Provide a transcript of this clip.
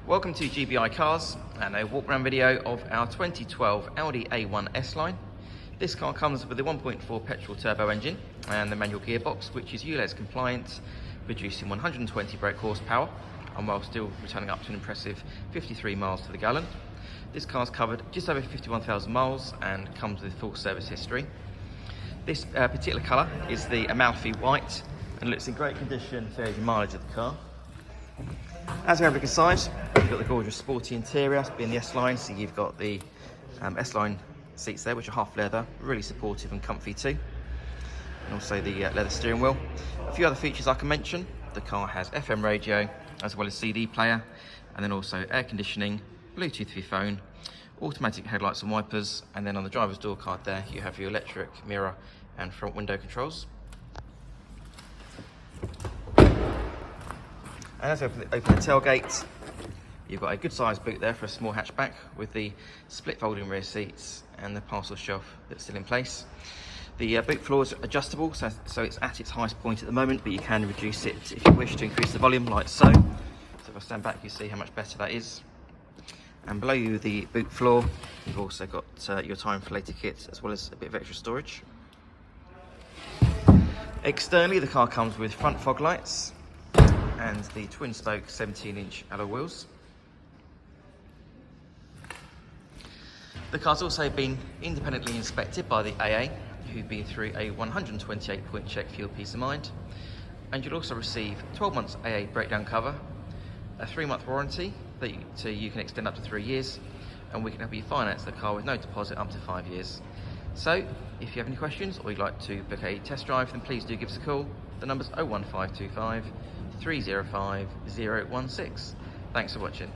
Welcome to GBI Cars and a walk around video of our 2012 Audi A1 S Line. This car comes with a 1.4 petrol turbo engine and the manual gearbox, which is ULEZ compliant, producing 120 brake horsepower and while still returning up to an impressive 53 miles to the gallon. This car's covered just over 51,000 miles and comes with full service history. This particular colour is the Amalfi white and looks in great condition for the mileage of the car. As we have a look inside, you've got the gorgeous sporty interior, being the S Line, so you've got the S Line seats there, which are half leather, really supportive and comfy too. And also the leather steering wheel. A few other features I can mention: the car has FM radio, as well as CD player, and then also air conditioning, Bluetooth for your phone, automatic headlights and wipers, and then on the driver's door card there, you have your electric mirror and front window controls. And as we open the tailgate, you've got a good sized boot there for a small hatchback with the split folding rear seats and the parcel shelf that's still in place. The boot floor is adjustable, so it's at its highest point at the moment, but you can reduce it if you wish to increase the volume, like so. So if I stand back, you see how much better that is. And below you, the boot floor, you've also got your time for later kit, as well as a bit of extra storage. Externally, the car comes with front fog lights and the twin spoke 17-inch alloy wheels. The car's also been independently inspected by the AA, who've been through a 128-point check for your peace of mind. And you'll also receive 12 months AA breakdown cover, a 3-month warranty so you can extend up to 3 years, and we can help you finance the car with no deposit up to 5 years. So if you have any questions or you'd like to book a test drive, then please do give us a call. The number's 01525 305 016. Thanks for watching.